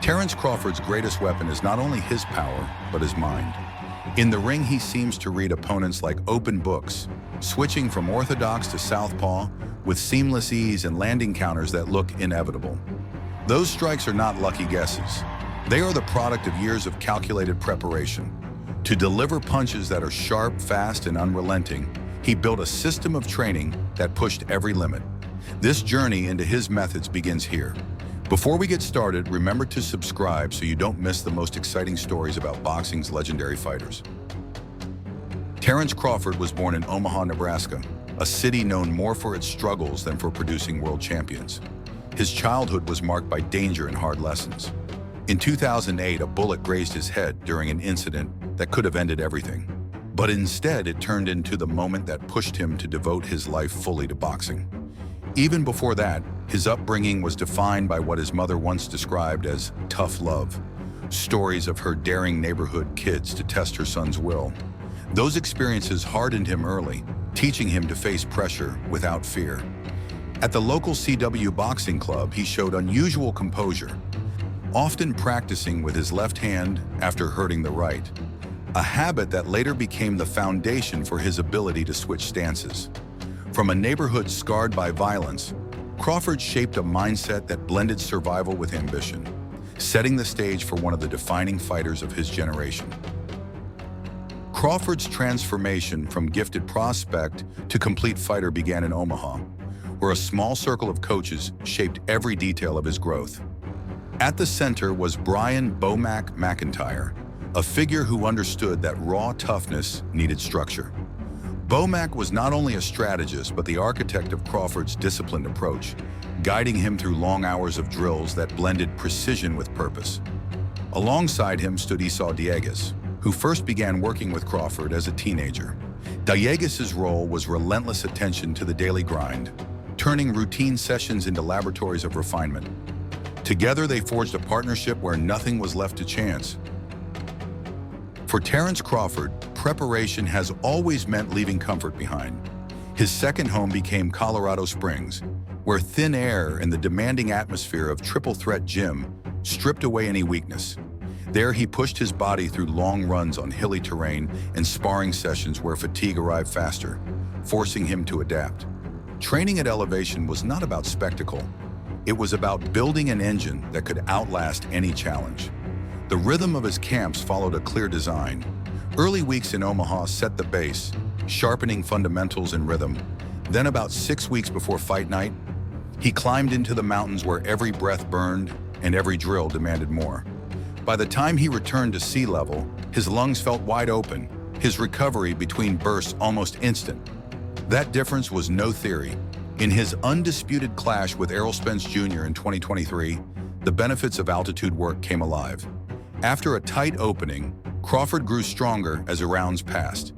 Terence Crawford's greatest weapon is not only his power, but his mind. In the ring, he seems to read opponents like open books, switching from orthodox to southpaw with seamless ease and landing counters that look inevitable. Those strikes are not lucky guesses. They are the product of years of calculated preparation. To deliver punches that are sharp, fast, and unrelenting, he built a system of training that pushed every limit. This journey into his methods begins here. Before we get started, remember to subscribe so you don't miss the most exciting stories about boxing's legendary fighters. Terence Crawford was born in Omaha, Nebraska, a city known more for its struggles than for producing world champions. His childhood was marked by danger and hard lessons. In 2008, a bullet grazed his head during an incident that could have ended everything. But instead, it turned into the moment that pushed him to devote his life fully to boxing. Even before that, his upbringing was defined by what his mother once described as tough love. Stories of her daring neighborhood kids to test her son's will. Those experiences hardened him early, teaching him to face pressure without fear. At the local CW boxing club, he showed unusual composure, often practicing with his left hand after hurting the right, a habit that later became the foundation for his ability to switch stances. From a neighborhood scarred by violence, Crawford shaped a mindset that blended survival with ambition, setting the stage for one of the defining fighters of his generation. Crawford's transformation from gifted prospect to complete fighter began in Omaha, where a small circle of coaches shaped every detail of his growth. At the center was Brian "Bomac" McIntyre, a figure who understood that raw toughness needed structure. Bomac was not only a strategist, but the architect of Crawford's disciplined approach, guiding him through long hours of drills that blended precision with purpose. Alongside him stood Esau Dieguez, who first began working with Crawford as a teenager. Dieguez's role was relentless attention to the daily grind, turning routine sessions into laboratories of refinement. Together, they forged a partnership where nothing was left to chance. For Terence Crawford, preparation has always meant leaving comfort behind. His second home became Colorado Springs, where thin air and the demanding atmosphere of Triple Threat Gym stripped away any weakness. There, he pushed his body through long runs on hilly terrain and sparring sessions where fatigue arrived faster, forcing him to adapt. Training at elevation was not about spectacle. It was about building an engine that could outlast any challenge. The rhythm of his camps followed a clear design. Early weeks in Omaha set the base, sharpening fundamentals and rhythm. Then about 6 weeks before fight night, he climbed into the mountains where every breath burned and every drill demanded more. By the time he returned to sea level, his lungs felt wide open, his recovery between bursts almost instant. That difference was no theory. In his undisputed clash with Errol Spence Jr. in 2023, the benefits of altitude work came alive. After a tight opening, Crawford grew stronger as the rounds passed.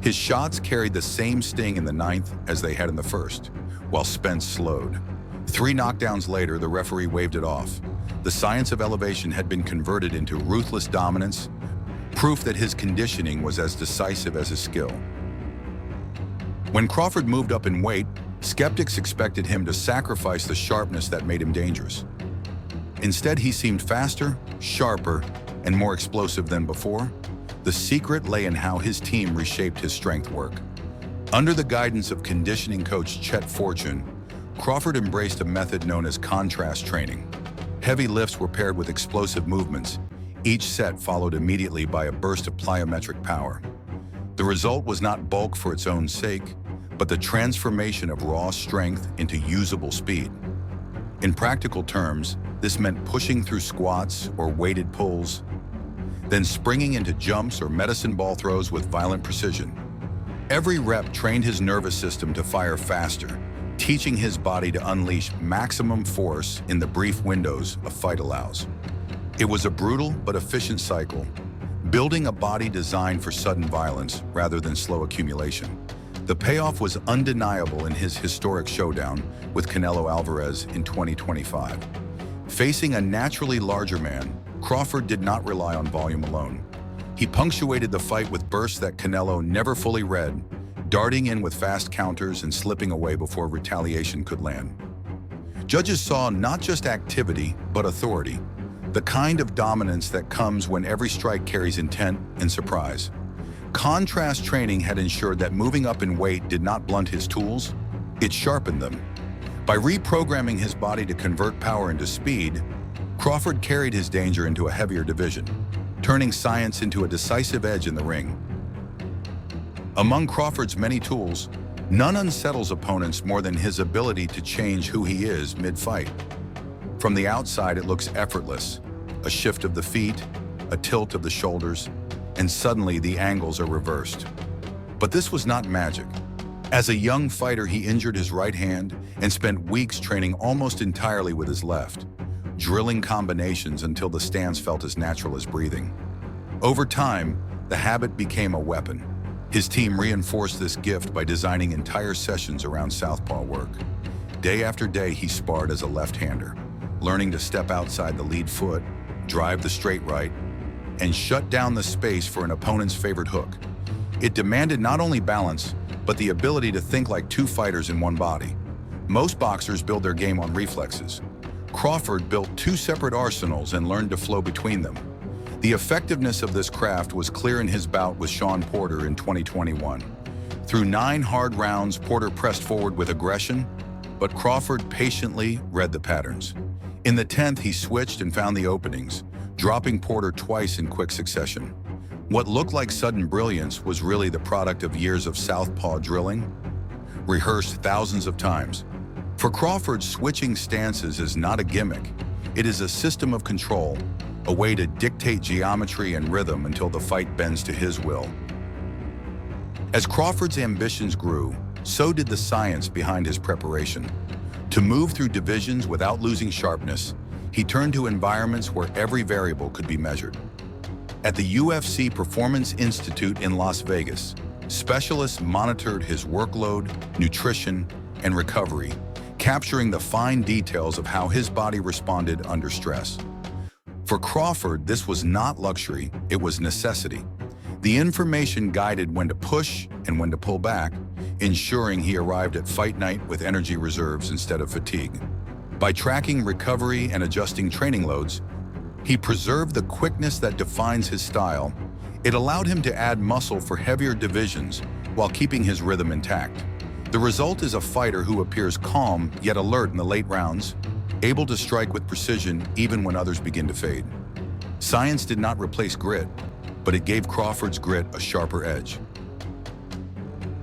His shots carried the same sting in the 9th as they had in the 1st, while Spence slowed. 3 knockdowns later, the referee waved it off. The science of elevation had been converted into ruthless dominance, proof that his conditioning was as decisive as his skill. When Crawford moved up in weight, skeptics expected him to sacrifice the sharpness that made him dangerous. Instead, he seemed faster, sharper, and more explosive than before. The secret lay in how his team reshaped his strength work. Under the guidance of conditioning coach Chet Fortune, Crawford embraced a method known as contrast training. Heavy lifts were paired with explosive movements, each set followed immediately by a burst of plyometric power. The result was not bulk for its own sake, but the transformation of raw strength into usable speed. In practical terms, this meant pushing through squats or weighted pulls, then springing into jumps or medicine ball throws with violent precision. Every rep trained his nervous system to fire faster, teaching his body to unleash maximum force in the brief windows a fight allows. It was a brutal but efficient cycle, building a body designed for sudden violence rather than slow accumulation. The payoff was undeniable in his historic showdown with Canelo Alvarez in 2025. Facing a naturally larger man, Crawford did not rely on volume alone. He punctuated the fight with bursts that Canelo never fully read, darting in with fast counters and slipping away before retaliation could land. Judges saw not just activity, but authority. the kind of dominance that comes when every strike carries intent and surprise. Contrast training had ensured that moving up in weight did not blunt his tools, it sharpened them. By reprogramming his body to convert power into speed, Crawford carried his danger into a heavier division, turning science into a decisive edge in the ring. Among Crawford's many tools, none unsettles opponents more than his ability to change who he is mid-fight. From the outside, it looks effortless. A shift of the feet, a tilt of the shoulders, and suddenly the angles are reversed. But this was not magic. As a young fighter, he injured his right hand and spent weeks training almost entirely with his left, drilling combinations until the stance felt as natural as breathing. Over time, the habit became a weapon. His team reinforced this gift by designing entire sessions around southpaw work. Day after day, he sparred as a left-hander, learning to step outside the lead foot, drive the straight right, and shut down the space for an opponent's favorite hook. It demanded not only balance, but the ability to think like two fighters in one body. Most boxers build their game on reflexes. Crawford built two separate arsenals and learned to flow between them. The effectiveness of this craft was clear in his bout with Shawn Porter in 2021. Through 9 hard rounds, Porter pressed forward with aggression, but Crawford patiently read the patterns. In the 10th, he switched and found the openings, dropping Porter twice in quick succession. What looked like sudden brilliance was really the product of years of southpaw drilling, rehearsed thousands of times. For Crawford, switching stances is not a gimmick. It is a system of control, a way to dictate geometry and rhythm until the fight bends to his will. As Crawford's ambitions grew, so did the science behind his preparation. To move through divisions without losing sharpness, he turned to environments where every variable could be measured. At the UFC Performance Institute in Las Vegas, specialists monitored his workload, nutrition, and recovery, capturing the fine details of how his body responded under stress. For Crawford, this was not luxury, it was necessity. The information guided when to push and when to pull back, ensuring he arrived at fight night with energy reserves instead of fatigue. By tracking recovery and adjusting training loads, he preserved the quickness that defines his style. It allowed him to add muscle for heavier divisions while keeping his rhythm intact. The result is a fighter who appears calm yet alert in the late rounds, able to strike with precision even when others begin to fade. Science did not replace grit, but it gave Crawford's grit a sharper edge.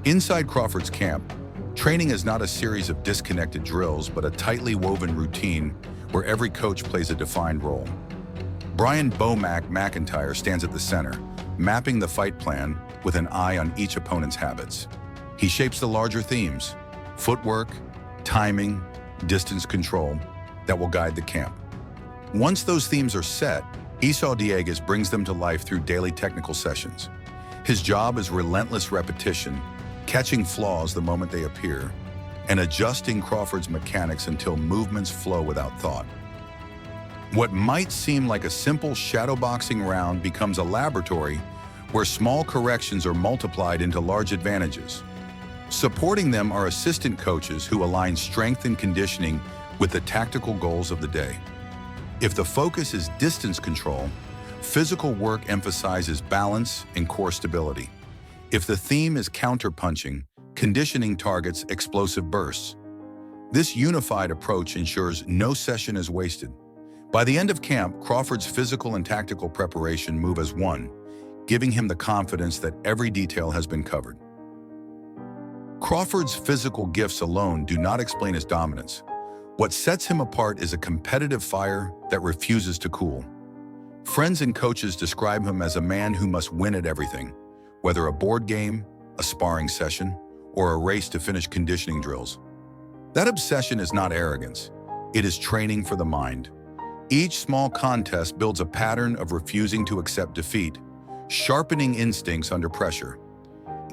Inside Crawford's camp, training is not a series of disconnected drills, but a tightly woven routine where every coach plays a defined role. Brian "Bo-Mac" McIntyre stands at the center, mapping the fight plan with an eye on each opponent's habits. He shapes the larger themes, footwork, timing, distance control, that will guide the camp. Once those themes are set, Esau Dieguez brings them to life through daily technical sessions. His job is relentless repetition, catching flaws the moment they appear, and adjusting Crawford's mechanics until movements flow without thought. What might seem like a simple shadowboxing round becomes a laboratory where small corrections are multiplied into large advantages. Supporting them are assistant coaches who align strength and conditioning with the tactical goals of the day. If the focus is distance control, physical work emphasizes balance and core stability. If the theme is counterpunching, conditioning targets explosive bursts. This unified approach ensures no session is wasted. By the end of camp, Crawford's physical and tactical preparation move as one, giving him the confidence that every detail has been covered. Crawford's physical gifts alone do not explain his dominance. What sets him apart is a competitive fire that refuses to cool. Friends and coaches describe him as a man who must win at everything, whether a board game, a sparring session, or a race to finish conditioning drills. That obsession is not arrogance, it is training for the mind. Each small contest builds a pattern of refusing to accept defeat, sharpening instincts under pressure.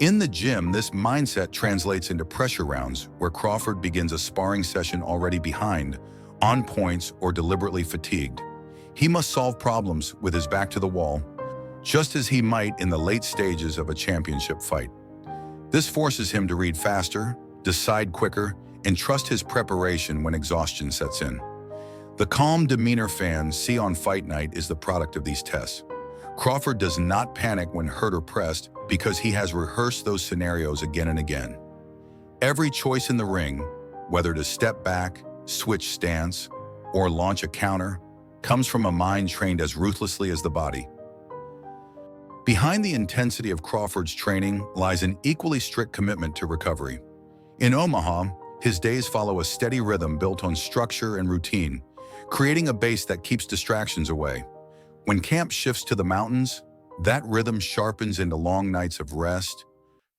In the gym, this mindset translates into pressure rounds, where Crawford begins a sparring session already behind, on points, or deliberately fatigued. He must solve problems with his back to the wall, just as he might in the late stages of a championship fight. This forces him to read faster, decide quicker, and trust his preparation when exhaustion sets in. The calm demeanor fans see on fight night is the product of these tests. Crawford does not panic when hurt or pressed because he has rehearsed those scenarios again and again. Every choice in the ring, whether to step back, switch stance, or launch a counter, comes from a mind trained as ruthlessly as the body. Behind the intensity of Crawford's training lies an equally strict commitment to recovery. In Omaha, his days follow a steady rhythm built on structure and routine, creating a base that keeps distractions away. When camp shifts to the mountains, that rhythm sharpens into long nights of rest,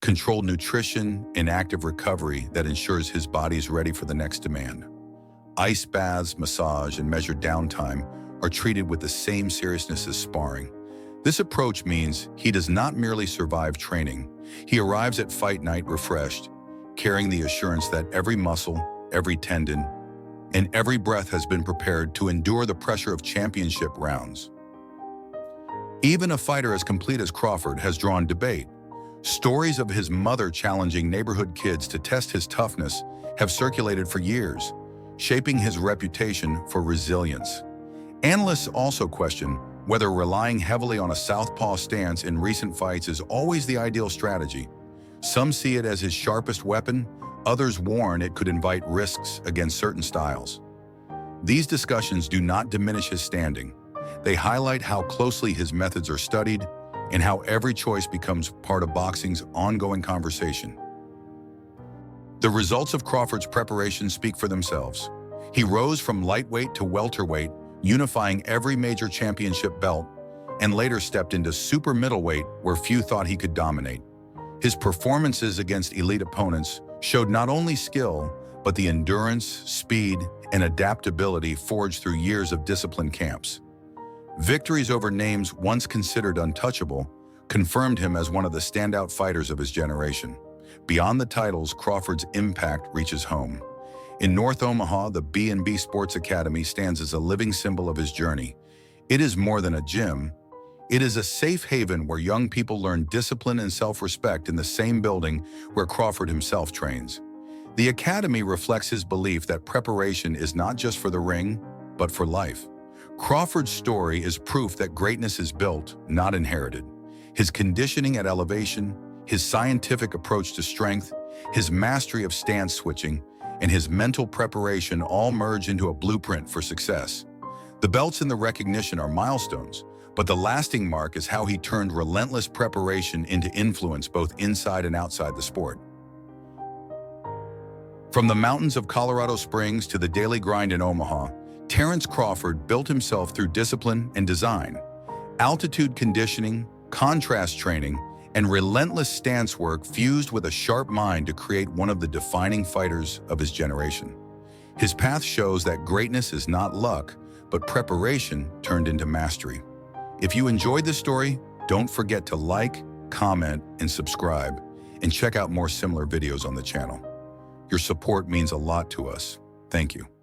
controlled nutrition, and active recovery that ensures his body is ready for the next demand. Ice baths, massage, and measured downtime are treated with the same seriousness as sparring. This approach means he does not merely survive training. He arrives at fight night refreshed, carrying the assurance that every muscle, every tendon, and every breath has been prepared to endure the pressure of championship rounds. Even a fighter as complete as Crawford has drawn debate. Stories of his mother challenging neighborhood kids to test his toughness have circulated for years, shaping his reputation for resilience. Analysts also question whether relying heavily on a southpaw stance in recent fights is always the ideal strategy. Some see it as his sharpest weapon, others warn it could invite risks against certain styles. These discussions do not diminish his standing. They highlight how closely his methods are studied and how every choice becomes part of boxing's ongoing conversation. The results of Crawford's preparation speak for themselves. He rose from lightweight to welterweight, unifying every major championship belt, and later stepped into super middleweight where few thought he could dominate. His performances against elite opponents showed not only skill, but the endurance, speed, and adaptability forged through years of disciplined camps. Victories over names once considered untouchable confirmed him as one of the standout fighters of his generation. Beyond the titles, Crawford's impact reaches home. In North Omaha, the B&B Sports Academy stands as a living symbol of his journey. It is more than a gym. It is a safe haven where young people learn discipline and self-respect in the same building where Crawford himself trains. The academy reflects his belief that preparation is not just for the ring, but for life. Crawford's story is proof that greatness is built, not inherited. His conditioning at elevation, his scientific approach to strength, his mastery of stance switching, and his mental preparation all merge into a blueprint for success. The belts and the recognition are milestones, but the lasting mark is how he turned relentless preparation into influence both inside and outside the sport. From the mountains of Colorado Springs to the daily grind in Omaha, Terence Crawford built himself through discipline and design. Altitude conditioning, contrast training, and relentless stance work fused with a sharp mind to create one of the defining fighters of his generation. His path shows that greatness is not luck, but preparation turned into mastery. If you enjoyed this story, don't forget to like, comment, and subscribe, and check out more similar videos on the channel. Your support means a lot to us. Thank you.